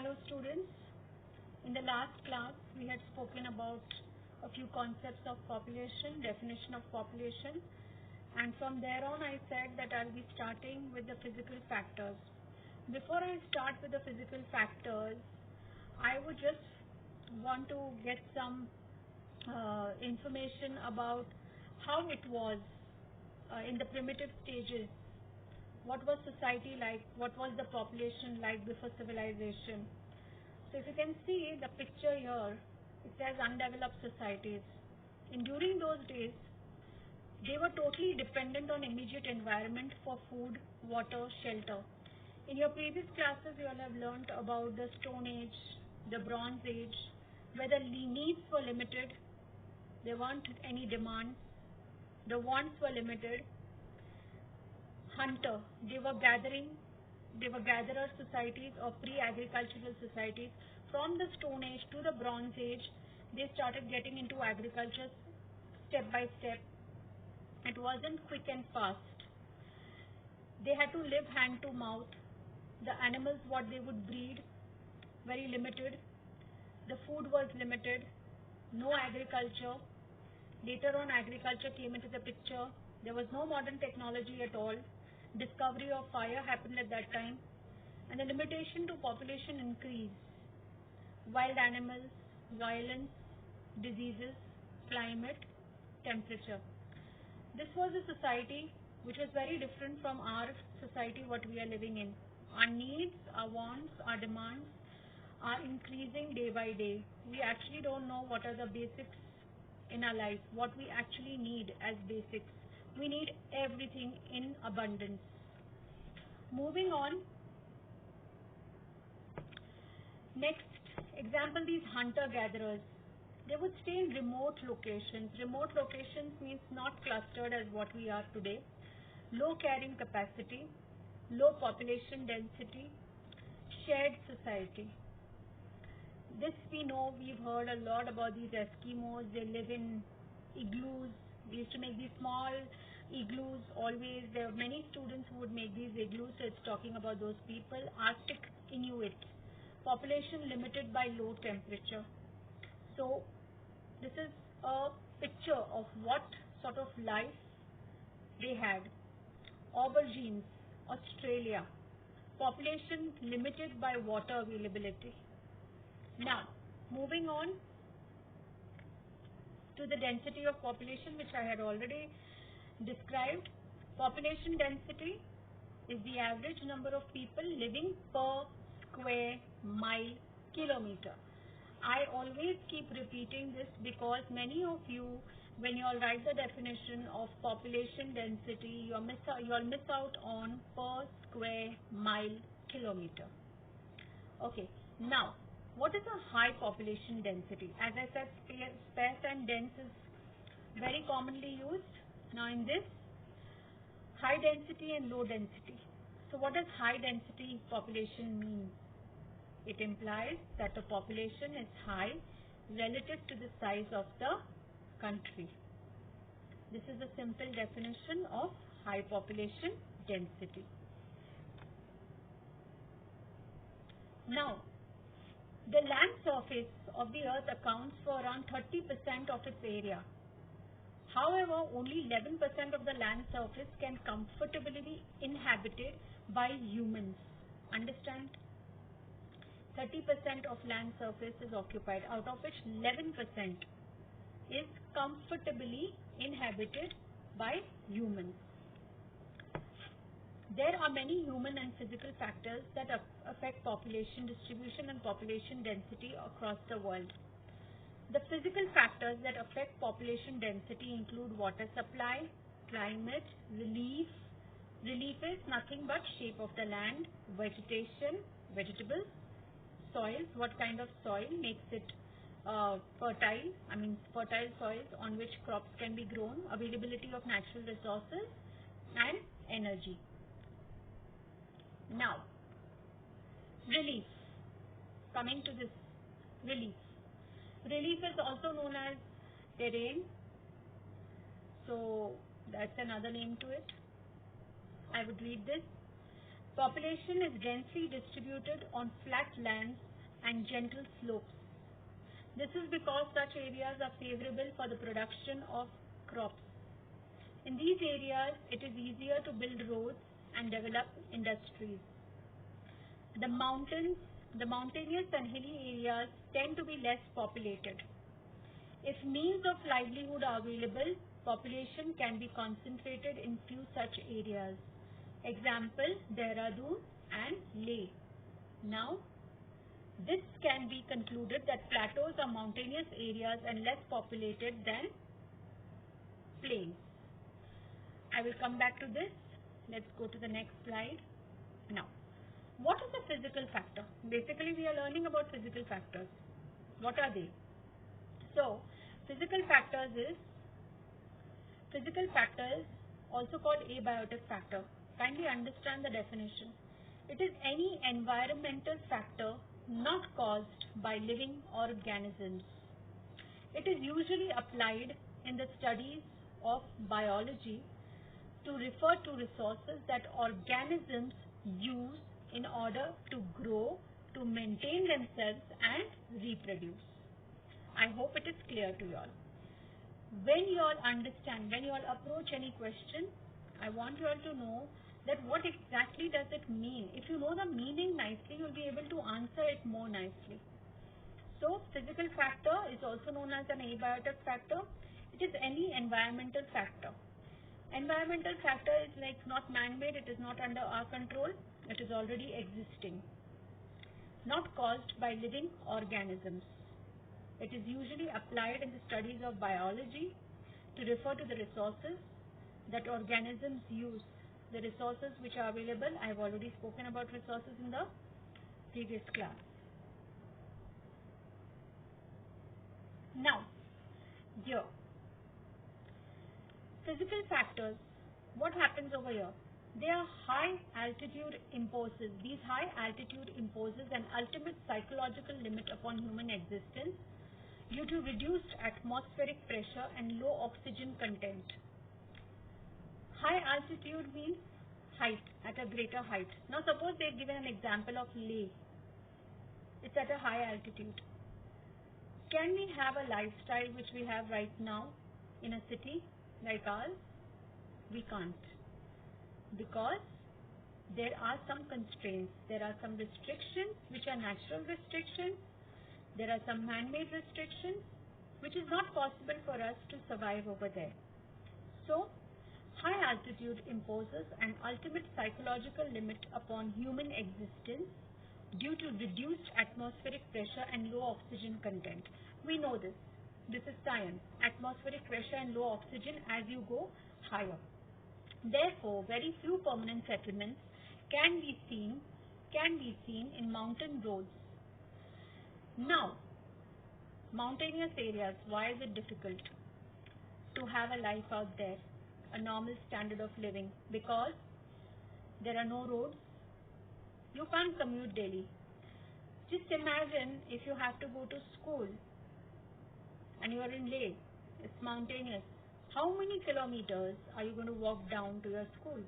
Hello students, in the last class we had spoken about a few concepts of population, definition of population, and from there on I said that I'll be starting with the physical factors. Before I start with the physical factors, I would just want to get some information about how it was in the primitive stages. What was society like? What was the population like before civilization? So if you can see the picture here, it says undeveloped societies. And during those days, they were totally dependent on immediate environment for food, water, shelter. In your previous classes, you all have learnt about the Stone Age, the Bronze Age, where the needs were limited. There weren't any demands. The wants were limited. Hunter, they were gatherer societies or pre-agricultural societies. From the Stone Age to the Bronze Age, they started getting into agriculture step by step. It wasn't quick and fast. They had to live hand to mouth. The animals what they would breed, very limited. The food was limited. No agriculture. Later on agriculture came into the picture. There was no modern technology at all. Discovery of fire happened at that time, and the limitation to population increased. Wild animals, violence, diseases, climate, temperature. This was a society which was very different from our society what we are living in. Our needs, our wants, our demands are increasing day by day. We actually don't know what are the basics in our life, what we actually need as basics. We need everything in abundance. Moving on. Next example, these hunter-gatherers. They would stay in remote locations. Remote locations means not clustered as what we are today. Low carrying capacity, low population density, shared society. This we know, we've heard a lot about these Eskimos. They live in igloos. We used to make these small igloos always. There are many students who would make these igloos, so it's talking about those people. Arctic Inuit. Population limited by low temperature. So this is a picture of what sort of life they had. Aborigines, Australia. Population limited by water availability. Now, moving on to the density of population, which I had already described. Population density is the average number of people living per square mile kilometer. I always keep repeating this because many of you, when you all write the definition of population density, you all miss out on per square mile kilometer. Okay, now what is a high population density? As I said, sparse and dense is very commonly used. Now in this, high density and low density. So what does high density population mean? It implies that the population is high relative to the size of the country. This is a simple definition of high population density. Now, the land surface of the earth accounts for around 30% of its area. However, only 11% of the land surface can comfortably be inhabited by humans. Understand? 30% of land surface is occupied, out of which 11% is comfortably inhabited by humans. There are many human and physical factors that affect population distribution and population density across the world. The physical factors that affect population density include water supply, climate, relief. Relief is nothing but shape of the land, vegetation, vegetables, soils, what kind of soil makes it fertile, fertile soils on which crops can be grown, availability of natural resources, and energy. Now, relief. Coming to this relief. Relief is also known as terrain. So that's another name to it. I would read this. Population is densely distributed on flat lands and gentle slopes. This is because such areas are favorable for the production of crops. In these areas, it is easier to build roads and develop industries. The mountainous and hilly areas tend to be less populated. If means of livelihood are available, population can be concentrated in few such areas. Example, Dehradun and Leh. Now, this can be concluded that plateaus are mountainous areas and less populated than plains. I will come back to this. Let's go to the next slide. Now, what is a physical factor? Basically, we are learning about physical factors. What are they? So, physical factors, also called abiotic factor. Kindly understand the definition. It is any environmental factor not caused by living organisms. It is usually applied in the studies of biology to refer to resources that organisms use in order to grow, to maintain themselves and reproduce. I hope it is clear to you all. When you all understand, when you all approach any question, I want you all to know that what exactly does it mean. If you know the meaning nicely, you will be able to answer it more nicely. So, physical factor is also known as an abiotic factor. It is any environmental factor. Environmental factor is like not man-made, it is not under our control, it is already existing. Not caused by living organisms. It is usually applied in the studies of biology to refer to the resources that organisms use. The resources which are available, I have already spoken about resources in the previous class. Now, here, physical factors, what happens over here? They are high altitude imposes. These high altitude imposes an ultimate psychological limit upon human existence due to reduced atmospheric pressure and low oxygen content. High altitude means height, at a greater height. Now suppose they have given an example of Leh. It's at a high altitude. Can we have a lifestyle which we have right now in a city like ours? We can't. Because there are some constraints. There are some restrictions which are natural restrictions. There are some man-made restrictions which is not possible for us to survive over there. So, high altitude imposes an ultimate psychological limit upon human existence due to reduced atmospheric pressure and low oxygen content. We know this. This is science. Atmospheric pressure and low oxygen as you go higher. Therefore, very few permanent settlements can be seen in mountain roads. Now, mountainous areas, why is it difficult to have a life out there, a normal standard of living? Because there are no roads. You can't commute daily. Just imagine if you have to go to school and you are in Leh, it's mountainous. How many kilometers are you going to walk down to your school?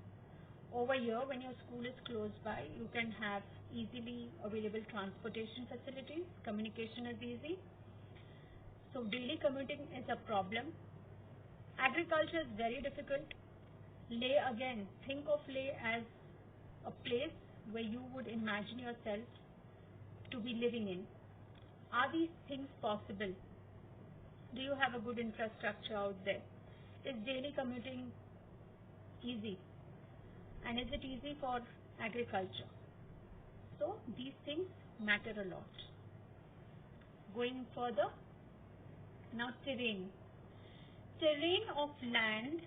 Over here, when your school is close by, you can have easily available transportation facilities. Communication is easy. So daily commuting is a problem. Agriculture is very difficult. Leh, again, think of Leh as a place where you would imagine yourself to be living in. Are these things possible? Do you have a good infrastructure out there? Is daily commuting easy? And is it easy for agriculture? So these things matter a lot. Going further, now terrain. Terrain of land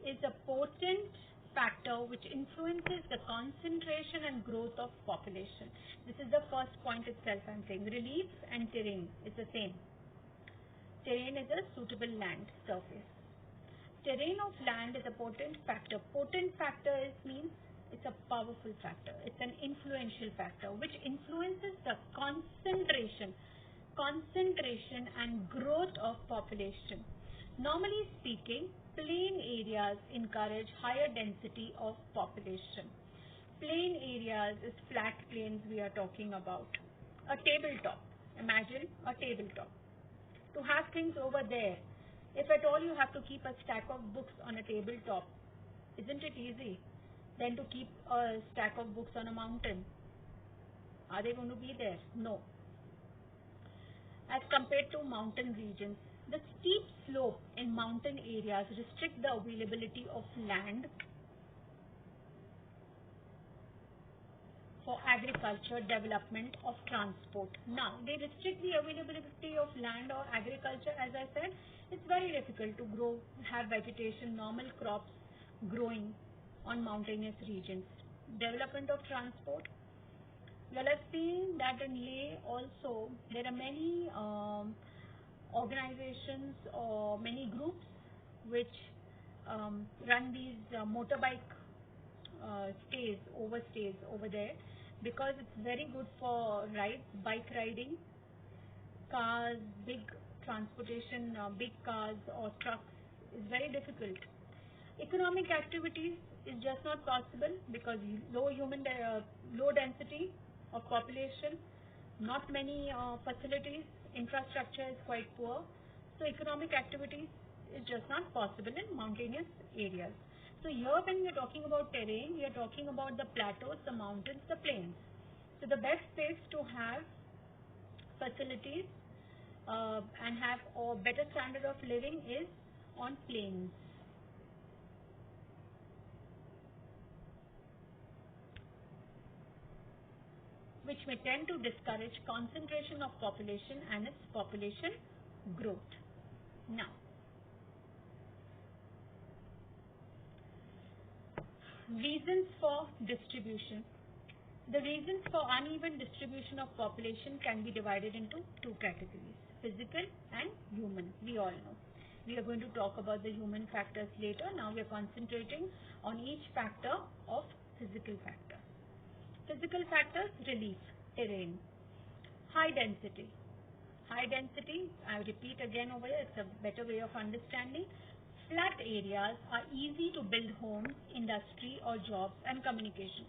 is a potent factor which influences the concentration and growth of population. This is the first point itself I am saying. Relief and terrain is the same. Terrain is a suitable land surface. Terrain of land is a potent factor. Potent factor means it's a powerful factor. It's an influential factor which influences the concentration and growth of population. Normally speaking, plain areas encourage higher density of population. Plain areas is flat plains we are talking about. A tabletop. Imagine a tabletop. To have things over there, if at all you have to keep a stack of books on a tabletop, isn't it easy than to keep a stack of books on a mountain? Are they going to be there? No. As compared to mountain regions, the steep slope in mountain areas restrict the availability of land for agriculture, development of transport. Now, they restrict the availability of land or agriculture. As I said, it's very difficult to grow, have vegetation, normal crops growing on mountainous regions. Development of transport. Well, I've seen that in Leh also there are many organizations or many groups which run these motorbike overstays over there, because it's very good for bike riding. Cars, big transportation, big cars or trucks is very difficult. Economic activities is just not possible because low density of population, not many facilities, infrastructure is quite poor. So economic activities is just not possible in mountainous areas. So here when we are talking about terrain, we are talking about the plateaus, the mountains, the plains. So the best place to have facilities and have a better standard of living is on plains. Which may tend to discourage concentration of population and its population growth. Now, reasons for distribution. The reasons for uneven distribution of population can be divided into two categories: physical and human. We all know. We are going to talk about the human factors later. Now we are concentrating on each factor of physical factor. Physical factors: relief, terrain. High density. High density, I repeat again over here, it's a better way of understanding. Flat areas are easy to build homes, industry or jobs and communication.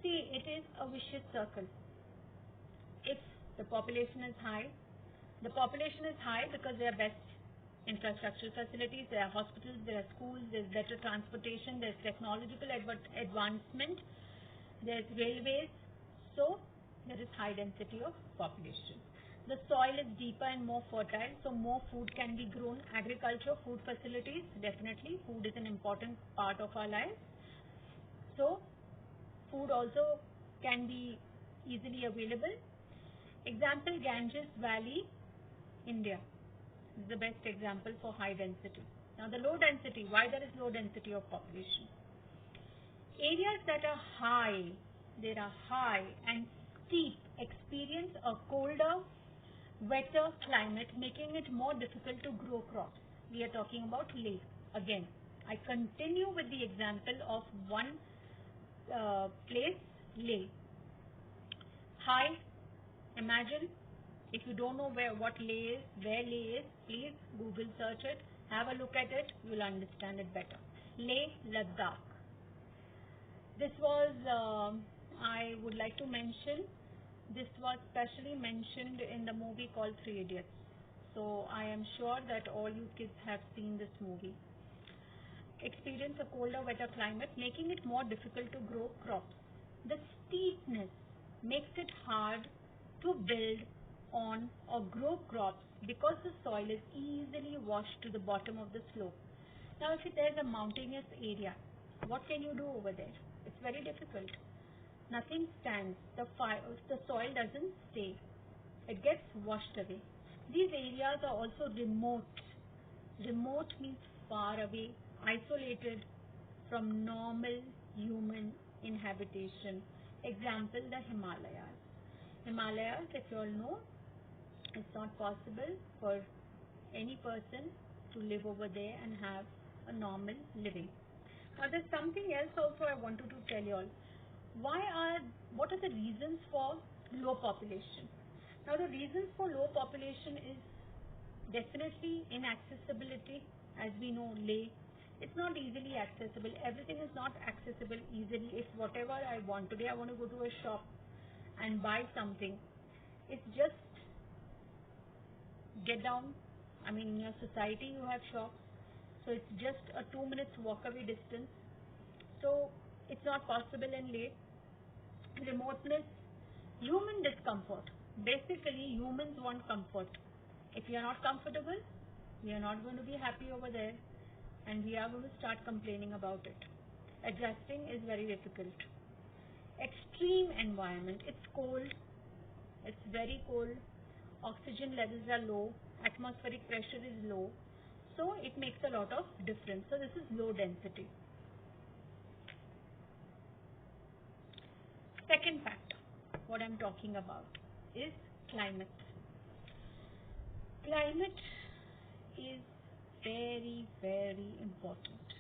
See, it is a vicious circle. If the population is high because there are best infrastructure facilities, there are hospitals, there are schools, there's better transportation, there's technological advancement, there's railways, so there is high density of population. The soil is deeper and more fertile, so more food can be grown. Agriculture, food facilities, definitely food is an important part of our lives. So food also can be easily available. Example: Ganges Valley, India is the best example for high density. Now the low density, why there is low density of population? Areas that are high and steep experience a colder, wetter climate, making it more difficult to grow crops. We are talking about Leh. Again, I continue with the example of one place, Leh. High, imagine, if you don't know where Leh is, please Google search it, have a look at it, you will understand it better. Leh, Ladakh. This was, I would like to mention, this was specially mentioned in the movie called Three Idiots. So I am sure that all you kids have seen this movie. Experience a colder, wetter climate, making it more difficult to grow crops. The steepness makes it hard to build on or grow crops because the soil is easily washed to the bottom of the slope. Now if there is a mountainous area, what can you do over there? It's very difficult. Nothing stands. The soil doesn't stay. It gets washed away. These areas are also remote. Remote means far away, isolated from normal human inhabitation. Example: the Himalayas. Himalayas, if you all know, it's not possible for any person to live over there and have a normal living. Now there's something else also I wanted to tell you all. What are the reasons for low population? Now the reasons for low population is definitely inaccessibility. As we know, Leh It's not easily accessible. Everything is not accessible easily. It's whatever I want. Today I want to go to a shop and buy something. It's just get down. I mean, in your society you have shops, so it's just a 2 minutes walk away distance. So it's not possible in late. Remoteness, human discomfort. Basically, humans want comfort. If you are not comfortable, we are not going to be happy over there, and we are going to start complaining about it. Adjusting is very difficult. Extreme environment. It's cold. It's very cold. Oxygen levels are low. Atmospheric pressure is low. So it makes a lot of difference. So this is low density. Second factor, what I'm talking about is climate. Climate is very, very important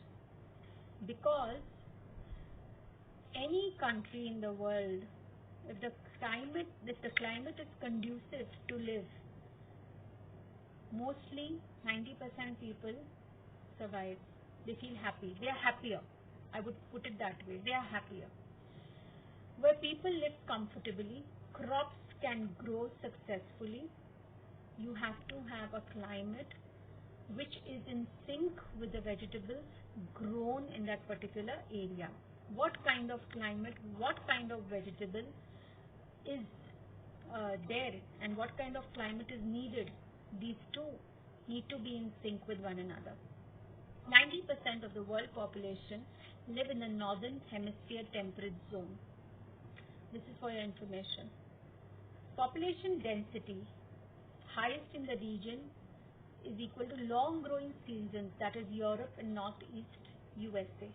because any country in the world, if the climate is conducive to live, mostly 90% people survive. They feel happy. They are happier. I would put it that way. They are happier. Where people live comfortably, crops can grow successfully, you have to have a climate which is in sync with the vegetables grown in that particular area. What kind of climate, what kind of vegetable is there, and what kind of climate is needed, these two need to be in sync with one another. 90% of the world population live in the northern hemisphere temperate zone. This is for your information. Population density, highest in the region, is equal to long growing seasons, that is Europe and Northeast USA.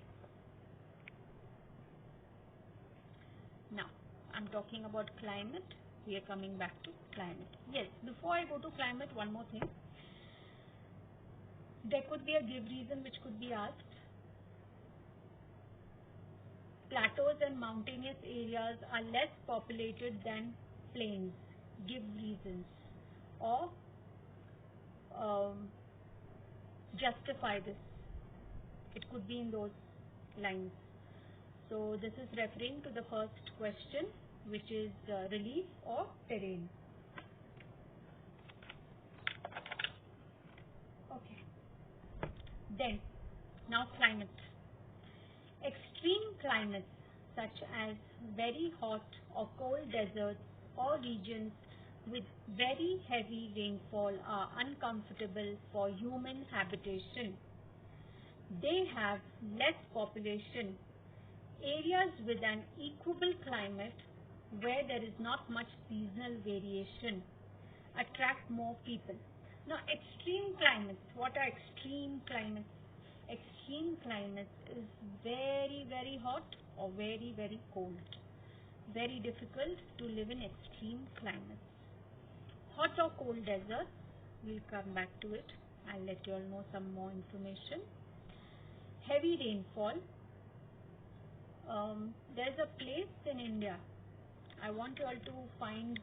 Now, I'm talking about climate. We are coming back to climate. Yes, before I go to climate, one more thing. There could be a give reason which could be asked. Plateaus and mountainous areas are less populated than plains. Give reasons or justify this. It could be in those lines. So this is referring to the first question, which is relief or terrain. Okay. Then, now climate. Extreme climates such as very hot or cold deserts or regions with very heavy rainfall are uncomfortable for human habitation. They have less population. Areas with an equable climate where there is not much seasonal variation attract more people. Now, extreme climates. What are extreme climates? Extreme climates is very, very hot or very, very cold. Very difficult to live in extreme climates. Hot or cold deserts, we'll come back to it. I'll let you all know some more information. Heavy rainfall. There's a place in India. I want you all to find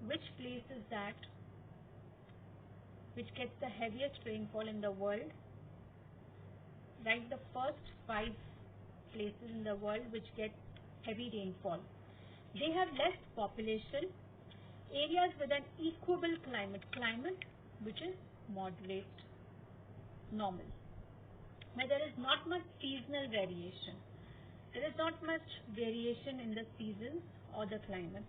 which place is that which gets the heaviest rainfall in the world. Write the first 5 places in the world which get heavy rainfall. They have less population. Areas with an equable climate which is moderate, normal, where there is not much seasonal variation. There is not much variation in the seasons or the climate.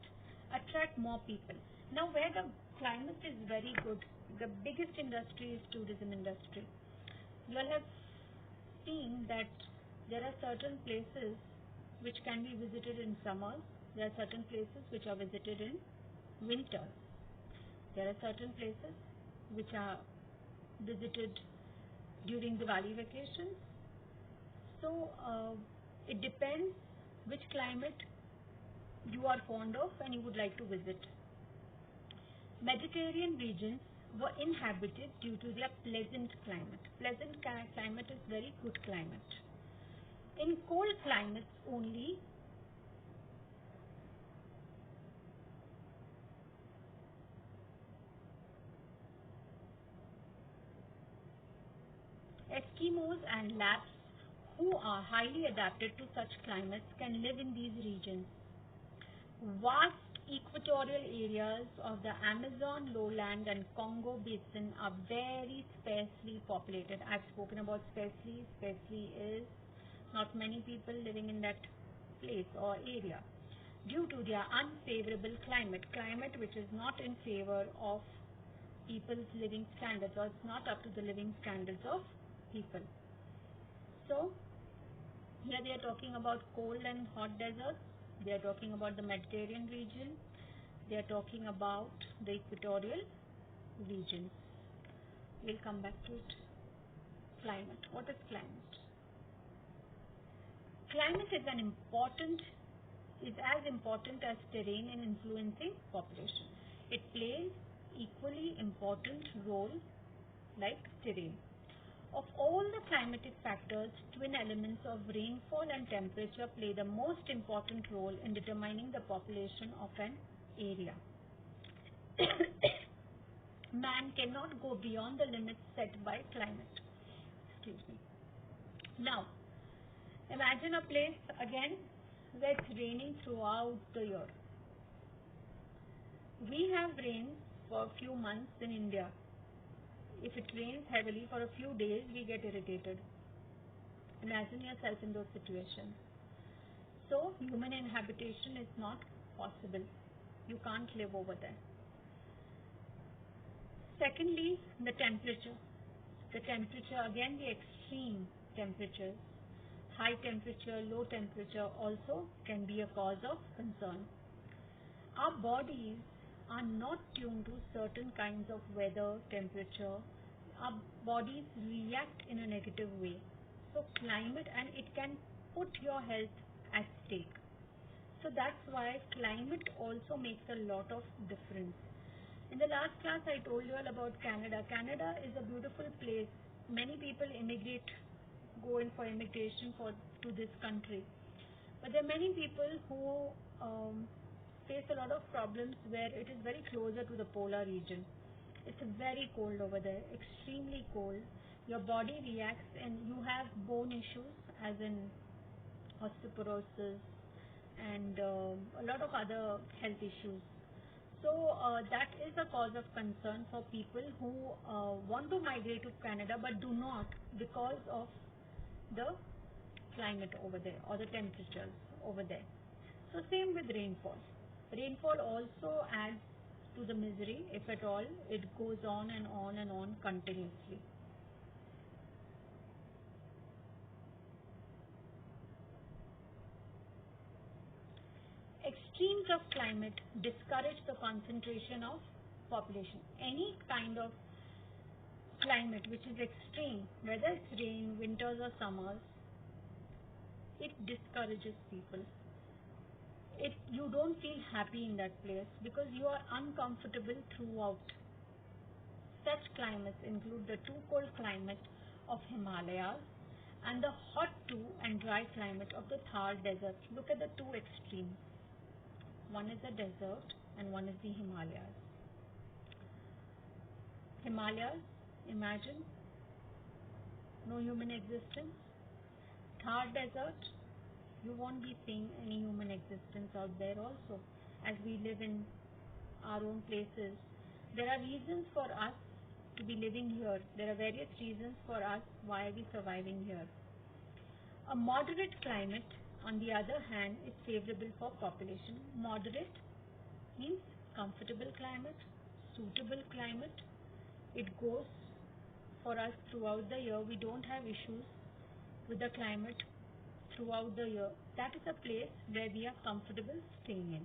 Attract more people. Now, where the climate is very good, the biggest industry is tourism industry. You all have seen that there are certain places which can be visited in summers. There are certain places which are visited in winter. There are certain places which are visited during the Diwali vacations. So it depends which climate you are fond of and you would like to visit. Mediterranean regions were inhabited due to their pleasant climate. Pleasant climate is very good climate. In cold climates only, Eskimos and Lapps who are highly adapted to such climates can live in these regions. Vast equatorial areas of the Amazon lowland and Congo basin are very sparsely populated. I've spoken about sparsely. Sparsely is not many people living in that place or area due to their unfavorable climate which is not in favor of people's living standards, or it's not up to the living standards of people. So here they are talking about cold and hot deserts. They are talking about the Mediterranean region. They are talking about the equatorial regions. We'll come back to it. Climate. What is climate? Climate is as important as terrain in influencing population. It plays equally important role like terrain. Of all the climatic factors, twin elements of rainfall and temperature play the most important role in determining the population of an area. Man cannot go beyond the limits set by climate. Excuse me. Now, imagine a place again where it's raining throughout the year. We have rain for a few months in India. If it rains heavily for a few days, we get irritated. Imagine yourself in those situations. So, human inhabitation is not possible. You can't live over there. Secondly, the temperature. The temperature, again the extreme temperatures. High temperature, low temperature also can be a cause of concern. Our bodies are not tuned to certain kinds of weather, temperature. Our bodies react in a negative way. So climate, and it can put your health at stake. So that's why climate also makes a lot of difference. In the last class I told you all about Canada. Canada is a beautiful place. Many people go in for immigration to this country. But there are many people who face a lot of problems where it is very closer to the polar region. It's very cold over there, extremely cold. Your body reacts and you have bone issues as in osteoporosis and a lot of other health issues. So that is a cause of concern for people who want to migrate to Canada but do not because of the climate over there or the temperatures over there. So same with rainfall. Rainfall also adds to the misery if at all it goes on and on and on continuously. Extremes of climate discourage the concentration of population. Any kind of climate which is extreme, whether it's rain, winters or summers, it discourages people. You don't feel happy in that place because you are uncomfortable throughout. Such climates include the too cold climate of Himalayas and the hot too and dry climate of the Thar desert. Look at the two extremes. One is a desert and one is the Himalayas. Himalayas, imagine, no human existence. Thar desert, you won't be seeing any human existence out there also, as we live in our own places. There are reasons for us to be living here. There are various reasons for us why we are surviving here. A moderate climate, on the other hand, is favorable for population. Moderate means comfortable climate, suitable climate. It goes for us throughout the year. We don't have issues with the climate throughout the year. That is a place where we are comfortable staying in.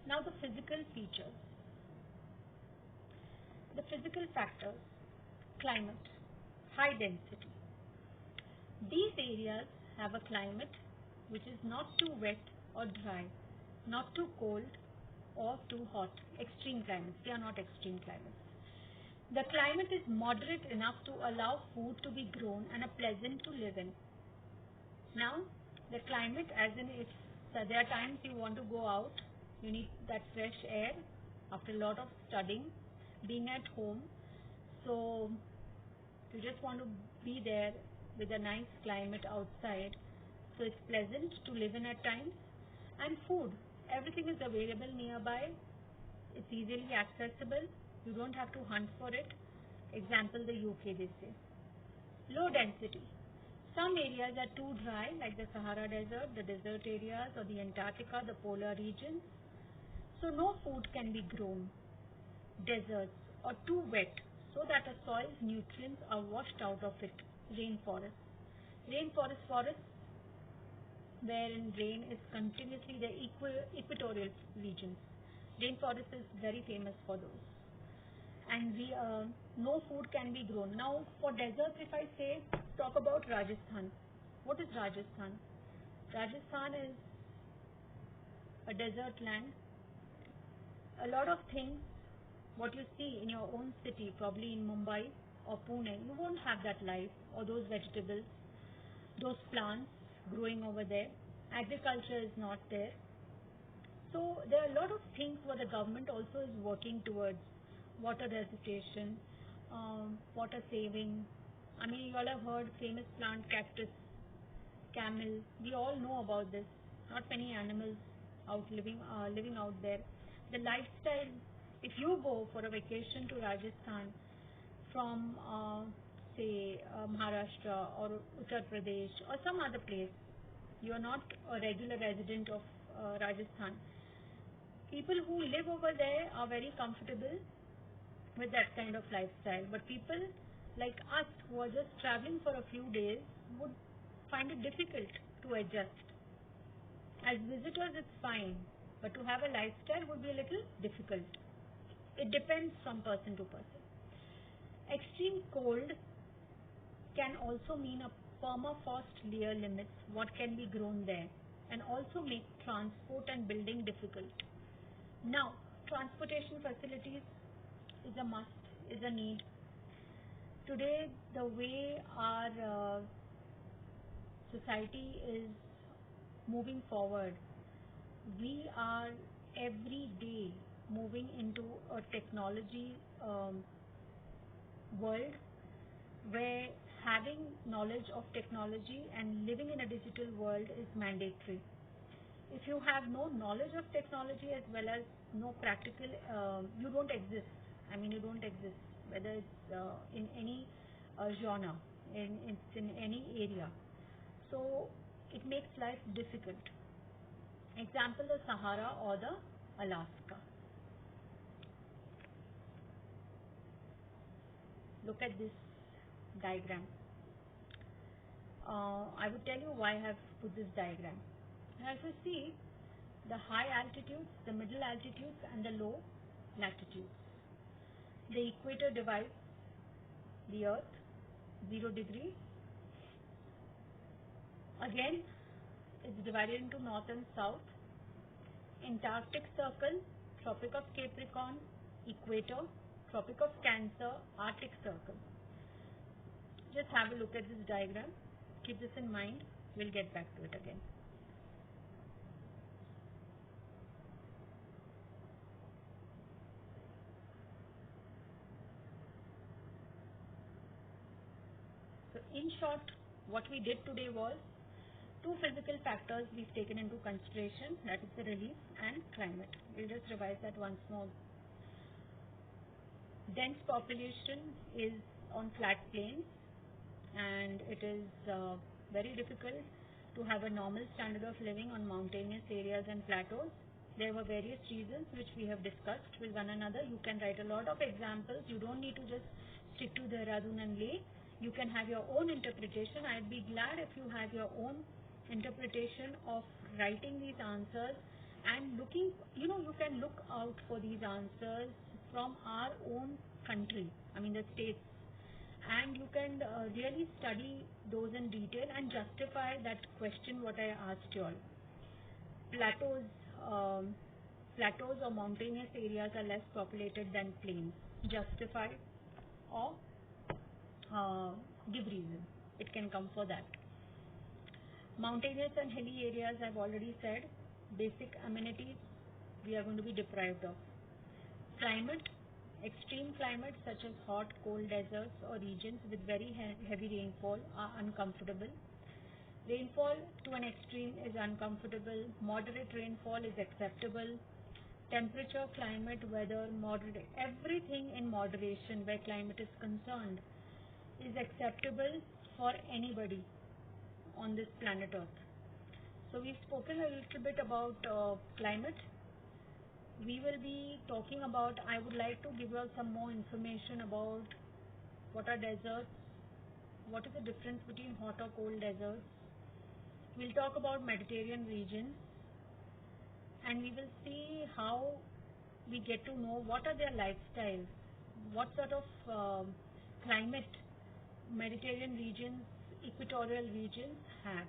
Now the physical features. The physical factors. Climate. High density. These areas have a climate which is not too wet or dry, not too cold or too hot. Extreme climates. They are not extreme climates. The climate is moderate enough to allow food to be grown and are pleasant to live in. Now, the climate, as in if there are times you want to go out, you need that fresh air after a lot of studying. being at home. So you just want to be there with a nice climate outside. So it's pleasant to live in at times. And food, everything is available nearby. It's easily accessible. You don't have to hunt for it. Example, the UK, they say. Low density. Some areas are too dry, like the Sahara Desert, the desert areas, or the Antarctica, the polar regions. So no food can be grown. Deserts or too wet, so that a soil's nutrients are washed out of it. Rainforest. Rainforest forests wherein rain is continuously the equatorial regions. Rainforest is very famous for those. And no food can be grown. Now for deserts, if I say, talk about Rajasthan. What is Rajasthan? Rajasthan is a desert land. A lot of things, what you see in your own city, probably in Mumbai or Pune, you won't have that life or those vegetables, those plants growing over there. Agriculture is not there. So there are a lot of things what the government also is working towards. Water reservation, water saving. I mean, you all have heard famous plant cactus, camel. We all know about this. Not many animals living out there. The lifestyle. If you go for a vacation to Rajasthan from say Maharashtra or Uttar Pradesh or some other place, you are not a regular resident of Rajasthan. People who live over there are very comfortable with that kind of lifestyle, but people like us who are just traveling for a few days would find it difficult to adjust. As visitors it's fine, but to have a lifestyle would be a little difficult. It depends from person to person. Extreme cold can also mean a permafrost layer limits what can be grown there, and also make transport and building difficult. Now, transportation facilities is a must, is a need. Today, the way our society is moving forward, we are every day moving into a technology world where having knowledge of technology and living in a digital world is mandatory. If you have no knowledge of technology as well as no practical, you don't exist. I mean, you don't exist, whether it's in any genre, it's in any area. So it makes life difficult. Example, the Sahara or the Alaska. Look at this diagram. I would tell you why I have put this diagram. As you see, the high altitudes, the middle altitudes and the low latitudes. The equator divides the earth, 0 degree. Again, it's divided into north and south. Antarctic Circle, Tropic of Capricorn, Equator, Tropic of Cancer, Arctic Circle. Just have a look at this diagram. Keep this in mind. We'll get back to it again. So in short, what we did today was two physical factors we've taken into consideration, that is the relief and climate. We'll just revise that once more. Dense population is on flat plains, and it is very difficult to have a normal standard of living on mountainous areas and plateaus. There were various reasons which we have discussed with one another. You can write a lot of examples. You don't need to just stick to Dehradun and Leh. You can have your own interpretation. I'd be glad if you have your own interpretation of writing these answers and looking, you can look out for these answers from our own country, I mean the states, and you can really study those in detail and justify that question what I asked you all. Plateaus or mountainous areas are less populated than plains. Justify or give reason. It can come for that. Mountainous and hilly areas, I've already said, basic amenities we are going to be deprived of. Climate, Extreme climates such as hot, cold deserts or regions with very heavy rainfall are uncomfortable. Rainfall to an extreme is uncomfortable. Moderate rainfall is acceptable. Temperature, climate, weather, moderate, everything in moderation where climate is concerned is acceptable for anybody on this planet Earth. So we've spoken a little bit about climate. We will be talking about, I would like to give you some more information about what are deserts, what is the difference between hot or cold deserts. We'll talk about Mediterranean region, and we will see how we get to know what are their lifestyles, what sort of climate Mediterranean regions, equatorial regions have.